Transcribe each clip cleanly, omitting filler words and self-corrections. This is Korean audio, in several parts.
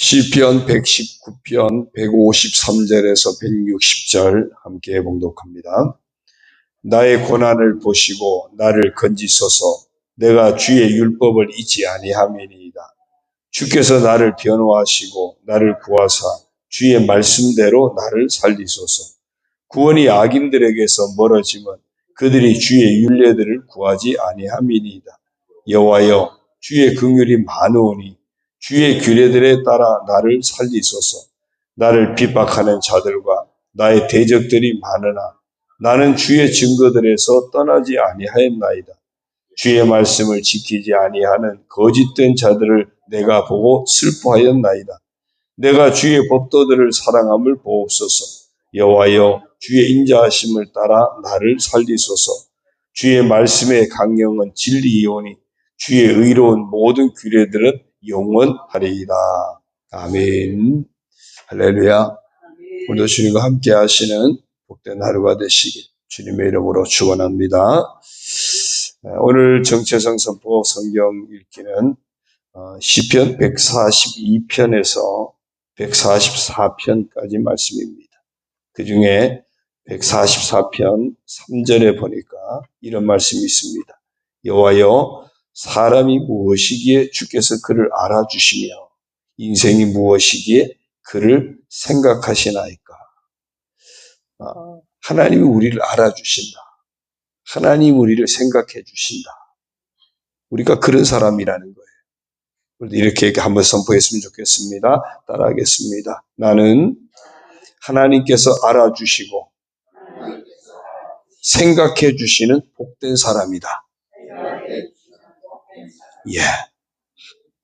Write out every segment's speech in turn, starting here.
시편 119편 153절에서 160절 함께 봉독합니다. 나의 고난을 보시고 나를 건지소서. 내가 주의 율법을 잊지 아니함이니이다. 주께서 나를 변호하시고 나를 구하사 주의 말씀대로 나를 살리소서. 구원이 악인들에게서 멀어지면 그들이 주의 율례들을 구하지 아니함이니이다. 여호와여, 주의 긍휼이 많으오니 주의 규례들에 따라 나를 살리소서. 나를 핍박하는 자들과 나의 대적들이 많으나 나는 주의 증거들에서 떠나지 아니하였나이다. 주의 말씀을 지키지 아니하는 거짓된 자들을 내가 보고 슬퍼하였나이다. 내가 주의 법도들을 사랑함을 보옵소서. 여호와여, 주의 인자하심을 따라 나를 살리소서. 주의 말씀의 강령은 진리이오니 주의 의로운 모든 규례들은 영원하리이다. 아멘. 할렐루야. 오늘도 주님과 함께 하시는 복된 하루가 되시길 주님의 이름으로 축원합니다. 오늘 정체성 선포 성경 읽기는 시편 142편에서 144편까지 말씀입니다. 그 중에 144편 3절에 보니까 이런 말씀이 있습니다. 여호와여, 사람이 무엇이기에 주께서 그를 알아주시며 인생이 무엇이기에 그를 생각하시나이까. 하나님이 우리를 알아주신다. 하나님이 우리를 생각해 주신다. 우리가 그런 사람이라는 거예요. 이렇게 한번 선포했으면 좋겠습니다. 따라하겠습니다. 나는 하나님께서 알아주시고 생각해 주시는 복된 사람이다. 예.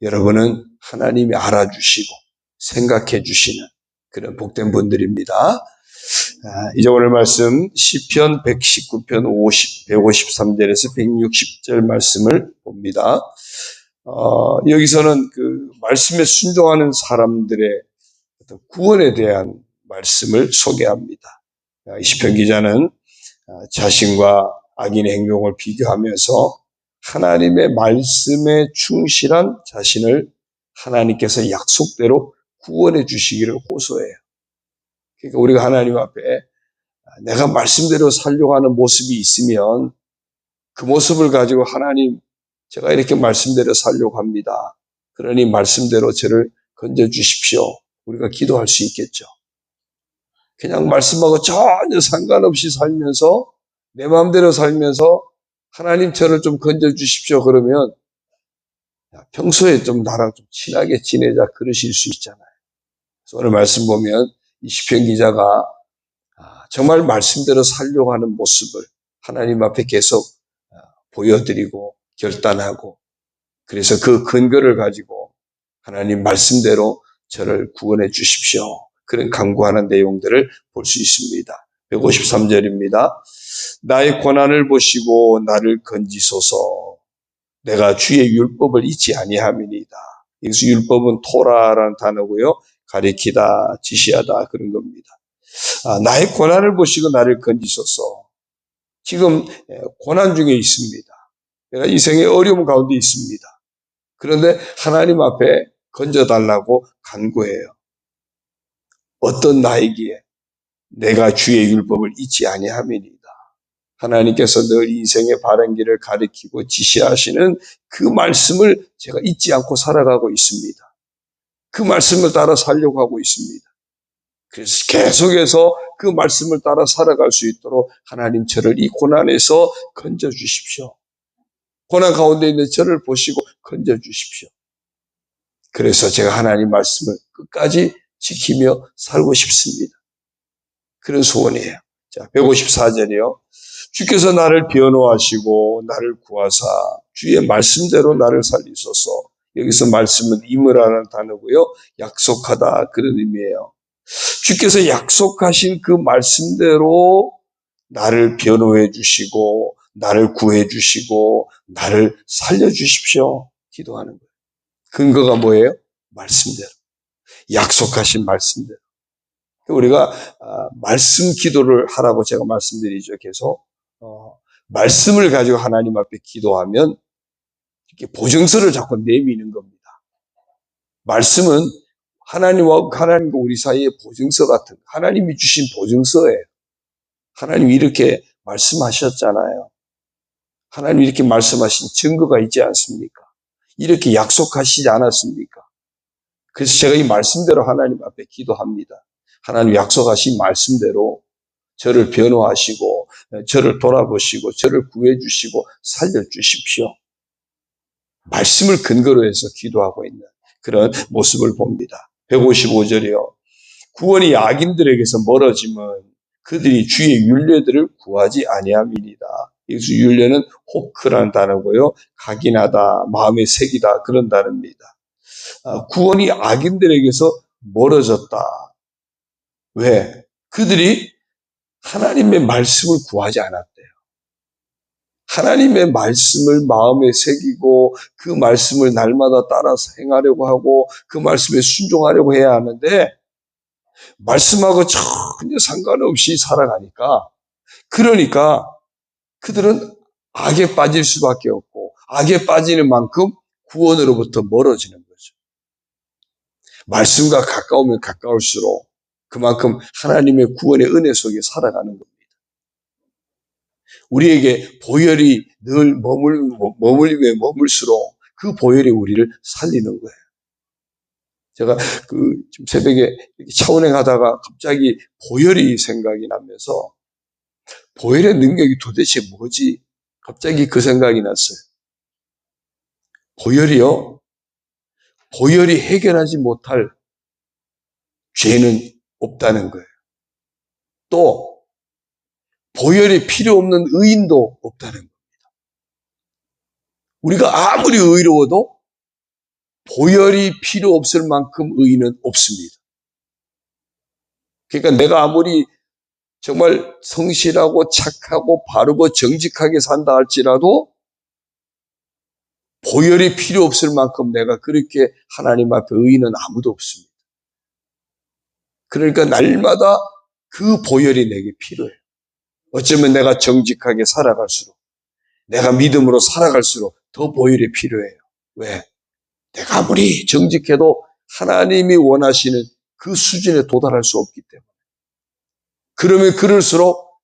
여러분은 하나님이 알아주시고 생각해 주시는 그런 복된 분들입니다. 이제 오늘 말씀 시편 119편 153절에서 160절 말씀을 봅니다. 여기서는 그 말씀에 순종하는 사람들의 어떤 구원에 대한 말씀을 소개합니다. 이 시편 기자는 자신과 악인의 행동을 비교하면서 하나님의 말씀에 충실한 자신을 하나님께서 약속대로 구원해 주시기를 호소해요. 그러니까 우리가 하나님 앞에 내가 말씀대로 살려고 하는 모습이 있으면 그 모습을 가지고 하나님, 제가 이렇게 말씀대로 살려고 합니다. 그러니 말씀대로 저를 건져주십시오. 우리가 기도할 수 있겠죠. 그냥 말씀하고 전혀 상관없이 살면서 내 마음대로 살면서 하나님 저를 좀 건져주십시오. 그러면 평소에 좀 나랑 좀 친하게 지내자 그러실 수 있잖아요. 그래서 오늘 말씀 보면 이 시편 기자가 정말 말씀대로 살려고 하는 모습을 하나님 앞에 계속 보여드리고 결단하고 그래서 그 근거를 가지고 하나님 말씀대로 저를 구원해 주십시오. 그런 간구하는 내용들을 볼 수 있습니다. 153절입니다. 나의 고난을 보시고 나를 건지소서. 내가 주의 율법을 잊지 아니함이니이다. 여기서 율법은 토라라는 단어고요. 가리키다, 지시하다 그런 겁니다. 나의 고난을 보시고 나를 건지소서. 지금 고난 중에 있습니다. 내가 인생의 어려움 가운데 있습니다. 그런데 하나님 앞에 건져달라고 간구해요. 어떤 나이기에 내가 주의 율법을 잊지 아니함이니이다. 하나님께서 늘 인생의 바른 길을 가리키고 지시하시는 그 말씀을 제가 잊지 않고 살아가고 있습니다. 그 말씀을 따라 살려고 하고 있습니다. 그래서 계속해서 그 말씀을 따라 살아갈 수 있도록 하나님 저를 이 고난에서 건져주십시오. 고난 가운데 있는 저를 보시고 건져주십시오. 그래서 제가 하나님 말씀을 끝까지 지키며 살고 싶습니다. 그런 소원이에요. 자, 154절이요. 주께서 나를 변호하시고 나를 구하사 주의 말씀대로 나를 살리소서. 여기서 말씀은 임으라는 단어고요. 약속하다 그런 의미예요. 주께서 약속하신 그 말씀대로 나를 변호해 주시고 나를 구해 주시고 나를 살려 주십시오. 기도하는 거예요. 근거가 뭐예요? 말씀대로. 약속하신 말씀대로. 우리가 말씀 기도를 하라고 제가 말씀드리죠. 계속 말씀을 가지고 하나님 앞에 기도하면 이렇게 보증서를 자꾸 내미는 겁니다. 말씀은 하나님과 우리 사이의 보증서 같은, 하나님이 주신 보증서예요. 하나님이 이렇게 말씀하셨잖아요. 하나님이 이렇게 말씀하신 증거가 있지 않습니까? 이렇게 약속하시지 않았습니까? 그래서 제가 이 말씀대로 하나님 앞에 기도합니다. 하나님 약속하신 말씀대로 저를 변호하시고 저를 돌아보시고 저를 구해주시고 살려주십시오. 말씀을 근거로 해서 기도하고 있는 그런 모습을 봅니다. 155절이요. 구원이 악인들에게서 멀어지면 그들이 주의 율례들을 구하지 아니함이니이다. 여기서 율례는 호크라는 단어고요. 각인하다, 마음에 새기다 그런 단어입니다. 구원이 악인들에게서 멀어졌다. 왜? 그들이 하나님의 말씀을 구하지 않았대요. 하나님의 말씀을 마음에 새기고 그 말씀을 날마다 따라서 행하려고 하고 그 말씀에 순종하려고 해야 하는데 말씀하고 전혀 상관없이 살아가니까 그러니까 그들은 악에 빠질 수밖에 없고 악에 빠지는 만큼 구원으로부터 멀어지는 거죠. 말씀과 가까우면 가까울수록 그만큼 하나님의 구원의 은혜 속에 살아가는 겁니다. 우리에게 보혈이 늘 머물리면 머물수록 그 보혈이 우리를 살리는 거예요. 제가 좀 새벽에 차 운행하다가 갑자기 보혈이 생각이 나면서 보혈의 능력이 도대체 뭐지? 갑자기 그 생각이 났어요. 보혈이요. 보혈이 해결하지 못할 죄는 없다는 거예요. 또 보혈이 필요 없는 의인도 없다는 겁니다. 우리가 아무리 의로워도 보혈이 필요 없을 만큼 의인은 없습니다. 그러니까 내가 아무리 정말 성실하고 착하고 바르고 정직하게 산다 할지라도 보혈이 필요 없을 만큼 내가 그렇게 하나님 앞에 의인은 아무도 없습니다. 그러니까 날마다 그 보혈이 내게 필요해요. 어쩌면 내가 정직하게 살아갈수록 내가 믿음으로 살아갈수록 더 보혈이 필요해요. 왜? 내가 아무리 정직해도 하나님이 원하시는 그 수준에 도달할 수 없기 때문에. 그러면 그럴수록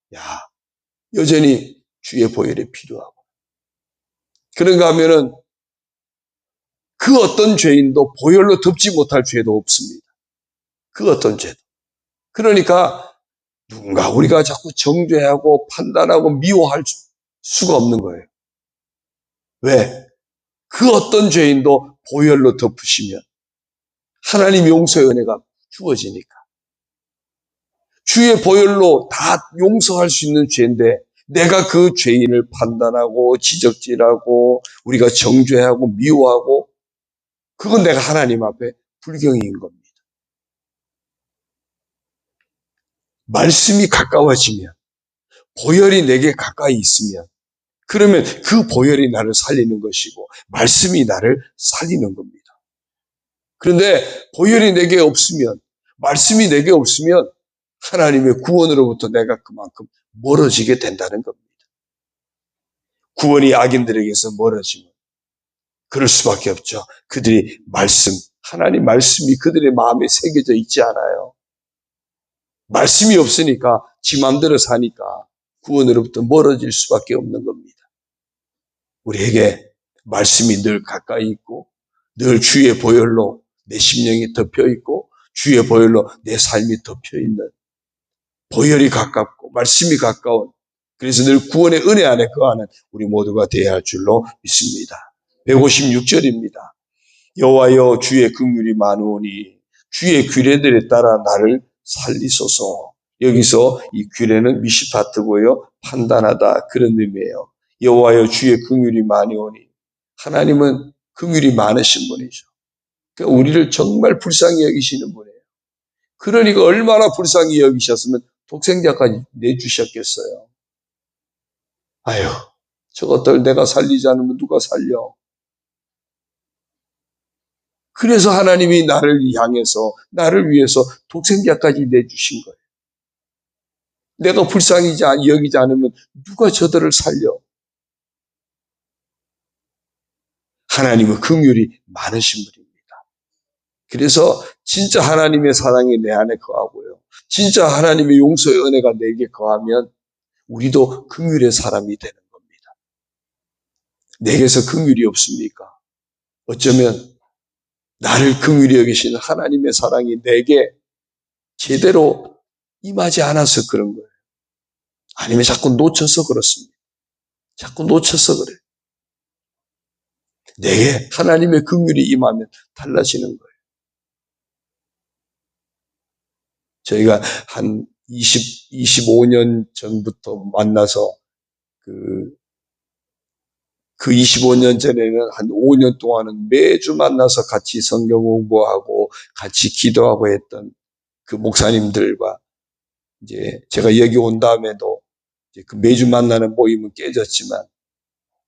여전히 주의 보혈이 필요하고. 그런가 하면은 그 어떤 죄인도 보혈로 덮지 못할 죄도 없습니다. 그 어떤 죄도. 그러니까 누군가 우리가 자꾸 정죄하고 판단하고 미워할 수가 없는 거예요. 왜? 그 어떤 죄인도 보혈로 덮으시면 하나님 용서의 은혜가 주어지니까. 주의 보혈로 다 용서할 수 있는 죄인데 내가 그 죄인을 판단하고 지적질하고 우리가 정죄하고 미워하고 그건 내가 하나님 앞에 불경인 겁니다. 말씀이 가까워지면 보혈이 내게 가까이 있으면 그러면 그 보혈이 나를 살리는 것이고 말씀이 나를 살리는 겁니다. 그런데 보혈이 내게 없으면 말씀이 내게 없으면 하나님의 구원으로부터 내가 그만큼 멀어지게 된다는 겁니다. 구원이 악인들에게서 멀어지면 그럴 수밖에 없죠. 그들이 하나님 말씀이 그들의 마음에 새겨져 있지 않아요. 말씀이 없으니까 지 마음대로 사니까 구원으로부터 멀어질 수밖에 없는 겁니다. 우리에게 말씀이 늘 가까이 있고 늘 주의 보혈로 내 심령이 덮여 있고 주의 보혈로 내 삶이 덮여 있는 보혈이 가깝고 말씀이 가까운 그래서 늘 구원의 은혜 안에 거하는 우리 모두가 되어야 할 줄로 믿습니다. 156절입니다. 여호와여 주의 긍휼이 많으오니 주의 규례들에 따라 나를 살리소서. 여기서 이 규례는 미시파트고요. 판단하다 그런 의미예요. 여호와여 주의 긍휼이 많으오니 하나님은 긍휼이 많으신 분이죠. 그러니까 우리를 정말 불쌍히 여기시는 분이에요. 그러니까 얼마나 불쌍히 여기셨으면 독생자까지 내주셨겠어요. 아유, 저것들 내가 살리지 않으면 누가 살려? 그래서 하나님이 나를 향해서 나를 위해서 독생자까지 내주신 거예요. 내가 불쌍히 여기지 않으면 누가 저들을 살려? 하나님은 긍휼이 많으신 분입니다. 그래서 진짜 하나님의 사랑이 내 안에 거하고요. 진짜 하나님의 용서의 은혜가 내게 거하면 우리도 긍휼의 사람이 되는 겁니다. 내게서 긍휼이 없습니까? 어쩌면 나를 긍휼히 여기시는 하나님의 사랑이 내게 제대로 임하지 않아서 그런 거예요. 아니면 자꾸 놓쳐서 그렇습니다. 자꾸 놓쳐서 그래요. 내게 하나님의 긍휼이 임하면 달라지는 거예요. 저희가 한 25년 전부터 만나서 그 25년 전에는 한 5년 동안은 매주 만나서 같이 성경 공부하고 같이 기도하고 했던 그 목사님들과 이제 제가 여기 온 다음에도 이제 그 매주 만나는 모임은 깨졌지만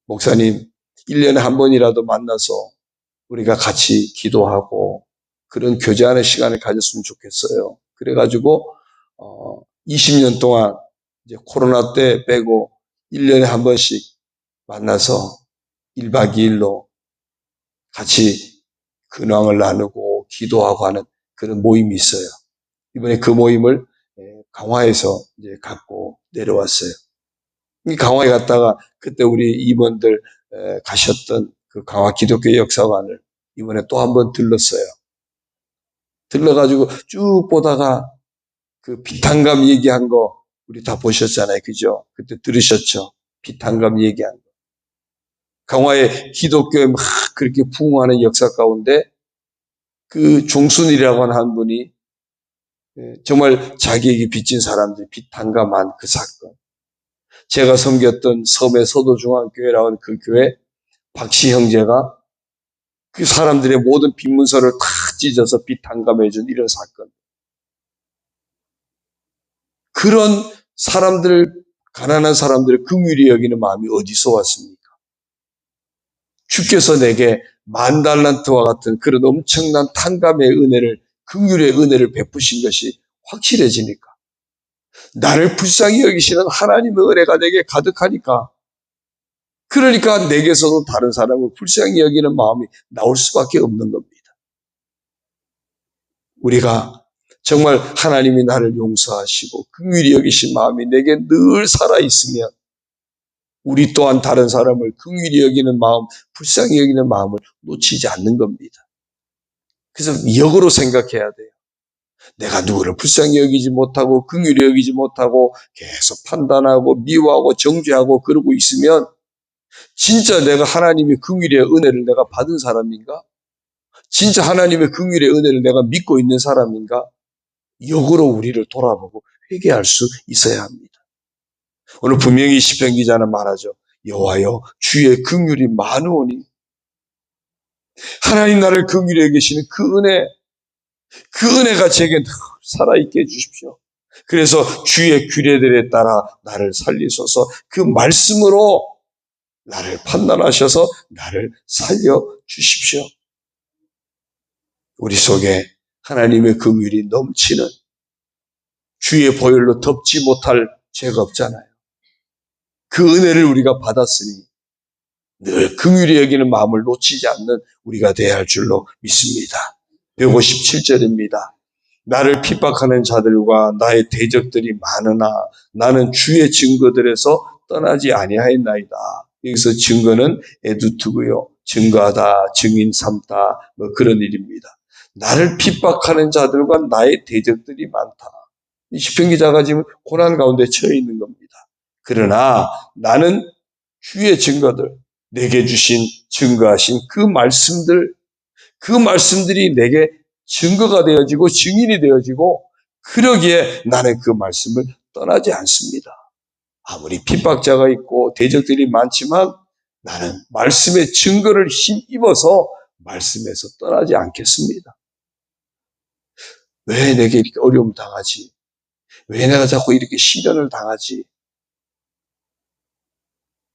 목사님 1년에 한 번이라도 만나서 우리가 같이 기도하고 그런 교제하는 시간을 가졌으면 좋겠어요. 그래가지고 20년 동안 이제 코로나 때 빼고 1년에 한 번씩 만나서 1박 2일로 같이 근황을 나누고 기도하고 하는 그런 모임이 있어요. 이번에 그 모임을 강화에서 이제 갖고 내려왔어요. 이 강화에 갔다가 그때 우리 임원들 가셨던 그 강화 기독교 역사관을 이번에 또 한 번 들렀어요. 들러가지고 쭉 보다가 그 비탄감 얘기한 거 우리 다 보셨잖아요. 그죠? 그때 들으셨죠? 비탄감 얘기한 거. 강화의 기독교에 막 그렇게 부흥하는 역사 가운데 그 종순이라고 하는 한 분이 정말 자기에게 빚진 사람들이 비탄감한 그 사건. 제가 섬겼던 섬의 서도중앙교회라고 하는 그 교회 박씨 형제가 그 사람들의 모든 빚 문서를 다 찢어서 비탄감해준 이런 사건. 그런 사람들, 가난한 사람들의 긍휼히 여기는 마음이 어디서 왔습니까? 주께서 내게 10,000달란트와 같은 그런 엄청난 탕감의 은혜를, 긍휼의 은혜를 베푸신 것이 확실해지니까. 나를 불쌍히 여기시는 하나님의 은혜가 내게 가득하니까. 그러니까 내게서도 다른 사람을 불쌍히 여기는 마음이 나올 수밖에 없는 겁니다. 우리가 정말 하나님이 나를 용서하시고 긍휼히 여기신 마음이 내게 늘 살아있으면 우리 또한 다른 사람을 긍휼히 여기는 마음, 불쌍히 여기는 마음을 놓치지 않는 겁니다. 그래서 역으로 생각해야 돼요. 내가 누구를 불쌍히 여기지 못하고 긍휼히 여기지 못하고 계속 판단하고 미워하고 정죄하고 그러고 있으면 진짜 내가 하나님의 긍휼의 은혜를 내가 받은 사람인가? 진짜 하나님의 긍휼의 은혜를 내가 믿고 있는 사람인가? 역으로 우리를 돌아보고 회개할 수 있어야 합니다. 오늘 분명히 시편 기자는 말하죠. 여호와여 주의 긍휼이 많으오니 하나님 나를 긍휼히 여기시는 그 은혜가 제게 늘 살아있게 해주십시오. 그래서 주의 규례들에 따라 나를 살리소서. 그 말씀으로 나를 판단하셔서 나를 살려주십시오. 우리 속에 하나님의 긍휼이 넘치는 주의 보혈로 덮지 못할 죄가 없잖아요. 그 은혜를 우리가 받았으니 늘 긍휼히 여기는 마음을 놓치지 않는 우리가 되어야 할 줄로 믿습니다. 157절입니다. 나를 핍박하는 자들과 나의 대적들이 많으나 나는 주의 증거들에서 떠나지 아니하였나이다. 여기서 증거는 에두투고요. 증거하다, 증인 삼다 뭐 그런 일입니다. 나를 핍박하는 자들과 나의 대적들이 많다. 이 시편 기자가 지금 고난 가운데 처해 있는 겁니다. 그러나 나는 주의 증거들, 내게 주신 증거하신 그 말씀들이 내게 증거가 되어지고 증인이 되어지고 그러기에 나는 그 말씀을 떠나지 않습니다. 아무리 핍박자가 있고 대적들이 많지만 나는 말씀의 증거를 힘입어서 말씀에서 떠나지 않겠습니다. 왜 내게 이렇게 어려움 당하지? 왜 내가 자꾸 이렇게 시련을 당하지?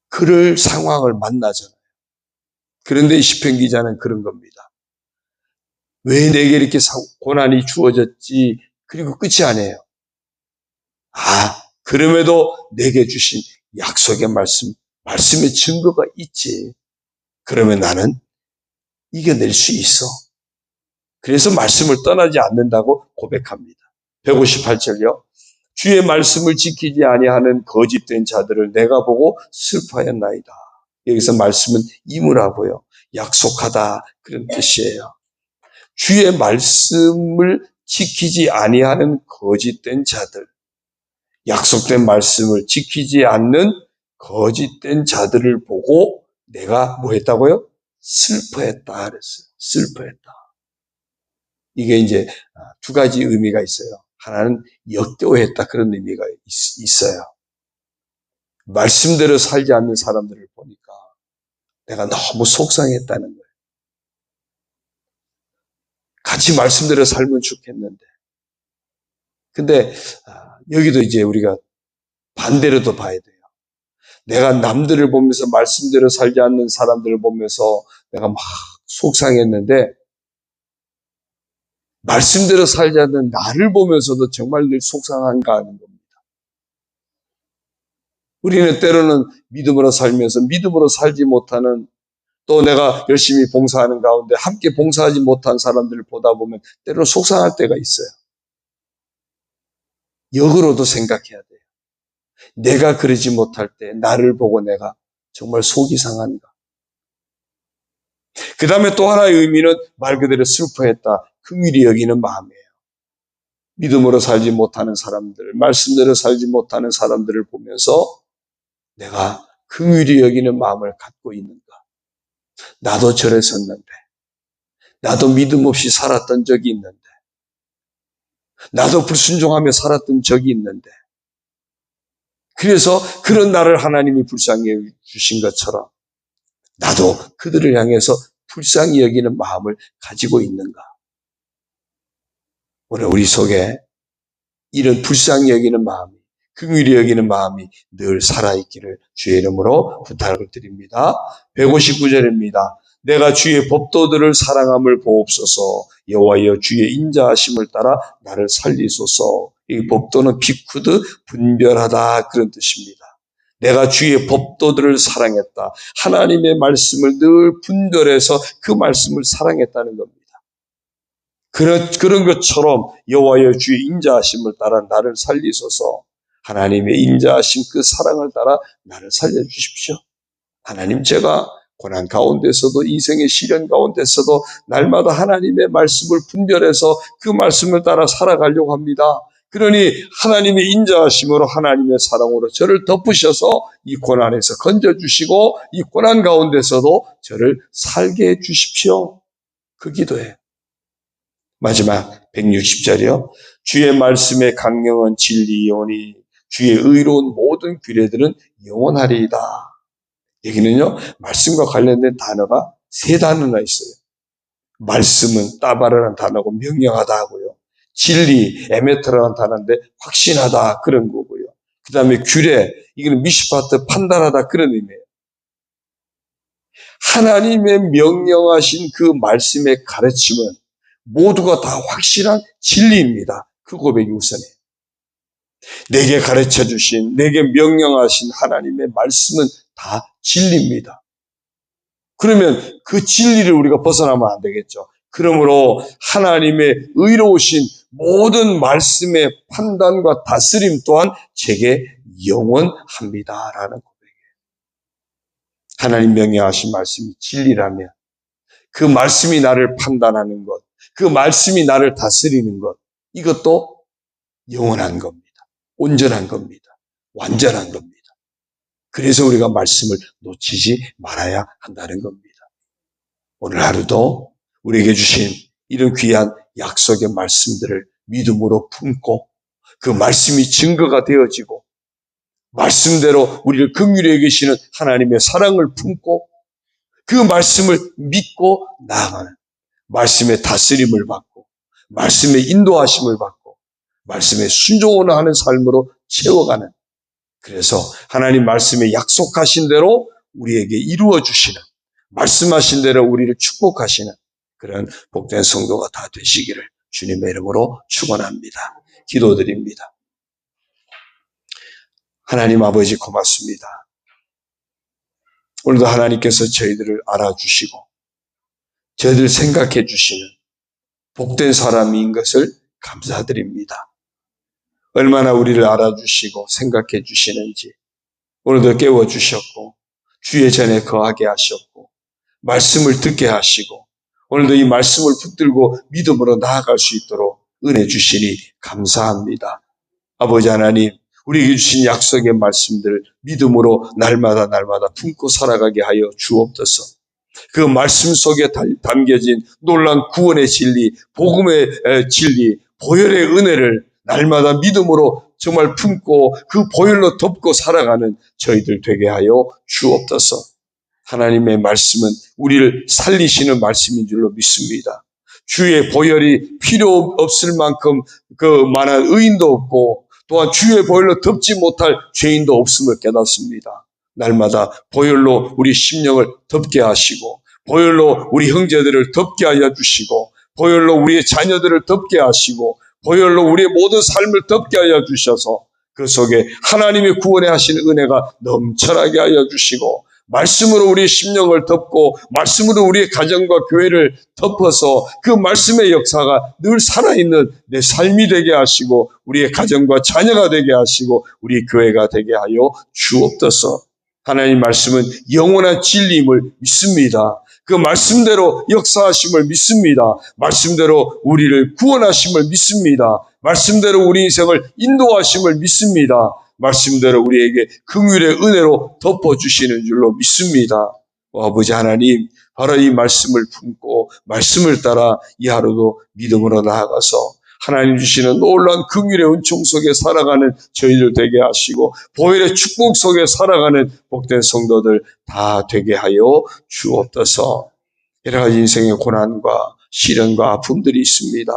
그럴 상황을 만나잖아요. 그런데 이 시편 기자는 그런 겁니다. 왜 내게 이렇게 고난이 주어졌지? 그리고 끝이 아니에요. 그럼에도 내게 주신 약속의 말씀의 증거가 있지. 그러면 나는 이겨낼 수 있어. 그래서 말씀을 떠나지 않는다고 고백합니다. 158절요. 주의 말씀을 지키지 아니하는 거짓된 자들을 내가 보고 슬퍼하였나이다. 여기서 말씀은 임으라고요. 약속하다 그런 뜻이에요. 주의 말씀을 지키지 아니하는 거짓된 자들, 약속된 말씀을 지키지 않는 거짓된 자들을 보고 내가 뭐 했다고요? 슬퍼했다 그랬어요. 슬퍼했다. 이게 이제 두 가지 의미가 있어요. 하나는 역겨워했다 그런 의미가 있어요. 말씀대로 살지 않는 사람들을 보니까 내가 너무 속상했다는 거예요. 같이 말씀대로 살면 좋겠는데. 근데 여기도 이제 우리가 반대로도 봐야 돼요. 내가 남들을 보면서 말씀대로 살지 않는 사람들을 보면서 내가 막 속상했는데 말씀대로 살지 않는 나를 보면서도 정말 늘 속상한가 하는 겁니다. 우리는 때로는 믿음으로 살면서 믿음으로 살지 못하는 또 내가 열심히 봉사하는 가운데 함께 봉사하지 못한 사람들을 보다 보면 때로는 속상할 때가 있어요. 역으로도 생각해야 돼요. 내가 그러지 못할 때 나를 보고 내가 정말 속이 상한가. 그 다음에 또 하나의 의미는 말 그대로 슬퍼했다. 긍휼히 여기는 마음이에요. 믿음으로 살지 못하는 사람들, 말씀대로 살지 못하는 사람들을 보면서 내가 긍휼히 여기는 마음을 갖고 있는가. 나도 저랬었는데, 나도 믿음 없이 살았던 적이 있는데, 나도 불순종하며 살았던 적이 있는데, 그래서 그런 나를 하나님이 불쌍히 주신 것처럼 나도 그들을 향해서 불쌍히 여기는 마음을 가지고 있는가. 오늘 우리 속에 이런 불쌍히 여기는 마음이, 긍휼히 여기는 마음이 늘 살아있기를 주의 이름으로 부탁을 드립니다. 159절입니다. 내가 주의 법도들을 사랑함을 보옵소서. 여호와여 주의 인자하심을 따라 나를 살리소서. 이 법도는 비쿠드 분별하다 그런 뜻입니다. 내가 주의 법도들을 사랑했다. 하나님의 말씀을 늘 분별해서 그 말씀을 사랑했다는 겁니다. 그런 것처럼 여호와여 주의 인자하심을 따라 나를 살리소서. 하나님의 인자하심 그 사랑을 따라 나를 살려주십시오. 하나님, 제가 고난 가운데서도 인생의 시련 가운데서도 날마다 하나님의 말씀을 분별해서 그 말씀을 따라 살아가려고 합니다. 그러니 하나님의 인자하심으로 하나님의 사랑으로 저를 덮으셔서 이 고난에서 건져주시고 이 고난 가운데서도 저를 살게 해주십시오. 그 기도예요. 마지막 160절이요. 주의 말씀의 강령은 진리이오니 주의 의로운 모든 규례들은 영원하리이다. 여기는요, 말씀과 관련된 단어가 세 단어나 있어요. 말씀은 따바라는 단어고 명령하다 하고요. 진리, 에메트라는 단어인데 확신하다 그런 거고요. 그 다음에 규례, 이거는 미시파트 판단하다 그런 의미예요. 하나님의 명령하신 그 말씀의 가르침은 모두가 다 확실한 진리입니다. 그 고백이 우선이에요. 내게 가르쳐 주신, 내게 명령하신 하나님의 말씀은 다 진리입니다. 그러면 그 진리를 우리가 벗어나면 안 되겠죠. 그러므로 하나님의 의로우신 모든 말씀의 판단과 다스림 또한 제게 영원합니다라는 고백이에요. 하나님 명령하신 말씀이 진리라면 그 말씀이 나를 판단하는 것, 그 말씀이 나를 다스리는 것, 이것도 영원한 겁니다. 온전한 겁니다. 완전한 겁니다. 그래서 우리가 말씀을 놓치지 말아야 한다는 겁니다. 오늘 하루도 우리에게 주신 이런 귀한 약속의 말씀들을 믿음으로 품고 그 말씀이 증거가 되어지고 말씀대로 우리를 긍휼히 여기시는 하나님의 사랑을 품고 그 말씀을 믿고 나아가는 말씀의 다스림을 받고 말씀의 인도하심을 받고 말씀의 순종을 하는 삶으로 채워가는, 그래서 하나님 말씀에 약속하신 대로 우리에게 이루어 주시는, 말씀하신 대로 우리를 축복하시는 그런 복된 성도가 다 되시기를 주님의 이름으로 축원합니다. 기도드립니다. 하나님 아버지 고맙습니다. 오늘도 하나님께서 저희들을 알아주시고 저희들 생각해 주시는 복된 사람인 것을 감사드립니다. 얼마나 우리를 알아주시고 생각해 주시는지 오늘도 깨워주셨고 주의 전에 거하게 하셨고 말씀을 듣게 하시고 오늘도 이 말씀을 붙들고 믿음으로 나아갈 수 있도록 은혜 주시니 감사합니다. 아버지 하나님, 우리에게 주신 약속의 말씀들을 믿음으로 날마다 품고 살아가게 하여 주옵소서. 그 말씀 속에 담겨진 놀라운 구원의 진리, 복음의 진리, 보혈의 은혜를 날마다 믿음으로 정말 품고 그 보혈로 덮고 살아가는 저희들 되게 하여 주옵소서. 하나님의 말씀은 우리를 살리시는 말씀인 줄로 믿습니다. 주의 보혈이 필요 없을 만큼 그 많은 의인도 없고 또한 주의 보혈로 덮지 못할 죄인도 없음을 깨닫습니다. 날마다 보혈로 우리 심령을 덮게 하시고 보혈로 우리 형제들을 덮게 하여 주시고 보혈로 우리의 자녀들을 덮게 하시고 보혈로 우리의 모든 삶을 덮게 하여 주셔서 그 속에 하나님의 구원에 하신 은혜가 넘쳐나게 하여 주시고 말씀으로 우리의 심령을 덮고 말씀으로 우리의 가정과 교회를 덮어서 그 말씀의 역사가 늘 살아있는 내 삶이 되게 하시고 우리의 가정과 자녀가 되게 하시고 우리 교회가 되게 하여 주옵소서. 하나님 말씀은 영원한 진리임을 믿습니다. 그 말씀대로 역사하심을 믿습니다. 말씀대로 우리를 구원하심을 믿습니다. 말씀대로 우리 인생을 인도하심을 믿습니다. 말씀대로 우리에게 긍휼의 은혜로 덮어주시는 줄로 믿습니다. 아버지 하나님, 바로 이 말씀을 품고 말씀을 따라 이 하루도 믿음으로 나아가서 하나님 주시는 놀라운 긍휼의 은총 속에 살아가는 저희들 되게 하시고 보혈의 축복 속에 살아가는 복된 성도들 다 되게 하여 주옵소서. 여러 가지 인생의 고난과 시련과 아픔들이 있습니다.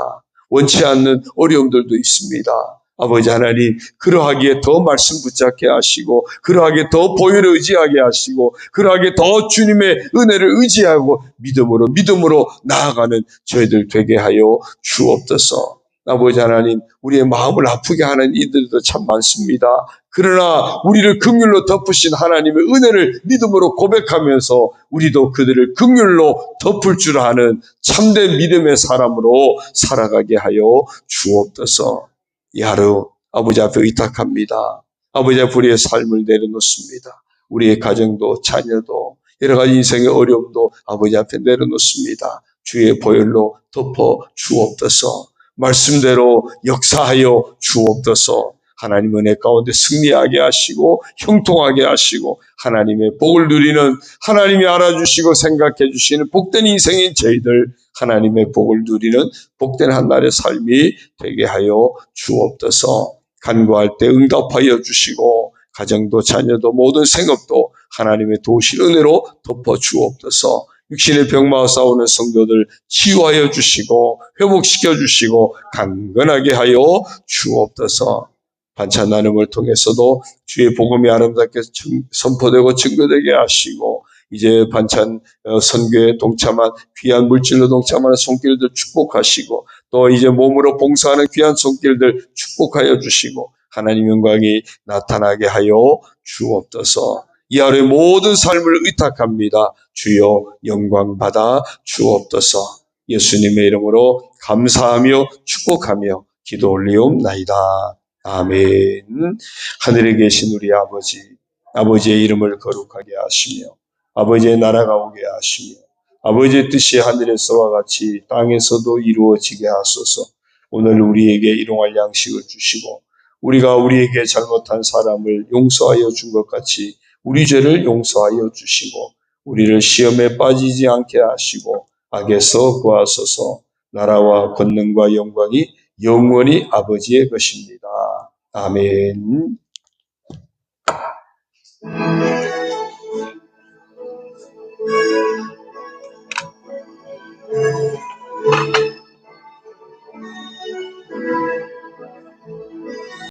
원치 않는 어려움들도 있습니다. 아버지 하나님, 그러하기에 더 말씀 붙잡게 하시고 그러하기에 더 보혈을 의지하게 하시고 그러하기에 더 주님의 은혜를 의지하고 믿음으로 나아가는 저희들 되게 하여 주옵소서. 아버지 하나님, 우리의 마음을 아프게 하는 이들도 참 많습니다. 그러나 우리를 긍휼로 덮으신 하나님의 은혜를 믿음으로 고백하면서 우리도 그들을 긍휼로 덮을 줄 아는 참된 믿음의 사람으로 살아가게 하여 주옵소서. 이 하루 아버지 앞에 의탁합니다. 아버지 앞에 우리의 삶을 내려놓습니다. 우리의 가정도 자녀도 여러 가지 인생의 어려움도 아버지 앞에 내려놓습니다. 주의 보혈로 덮어 주옵소서. 말씀대로 역사하여 주옵소서. 하나님 은혜 가운데 승리하게 하시고 형통하게 하시고 하나님의 복을 누리는 하나님이 알아주시고 생각해 주시는 복된 인생인 저희들 하나님의 복을 누리는 복된 한날의 삶이 되게 하여 주옵소서. 간구할 때 응답하여 주시고 가정도 자녀도 모든 생업도 하나님의 도우실 은혜로 덮어 주옵소서. 육신의 병마와 싸우는 성도들 치유하여 주시고 회복시켜 주시고 강건하게 하여 주옵소서. 반찬 나눔을 통해서도 주의 복음이 아름답게 선포되고 증거되게 하시고 이제 반찬 선교에 동참한 귀한 물질로 동참하는 손길들 축복하시고 또 이제 몸으로 봉사하는 귀한 손길들 축복하여 주시고 하나님 영광이 나타나게 하여 주옵소서. 이 하루의 모든 삶을 의탁합니다. 주여 영광 받아 주옵소서. 예수님의 이름으로 감사하며 축복하며 기도 올리옵나이다. 아멘. 하늘에 계신 우리 아버지, 아버지의 이름을 거룩하게 하시며 아버지의 나라가 오게 하시며 아버지의 뜻이 하늘에서와 같이 땅에서도 이루어지게 하소서. 오늘 우리에게 일용할 양식을 주시고 우리가 우리에게 잘못한 사람을 용서하여 준 것 같이 우리 죄를 용서하여 주시고 우리를 시험에 빠지지 않게 하시고 악에서 구하소서. 나라와 권능과 영광이 영원히 아버지의 것입니다. 아멘.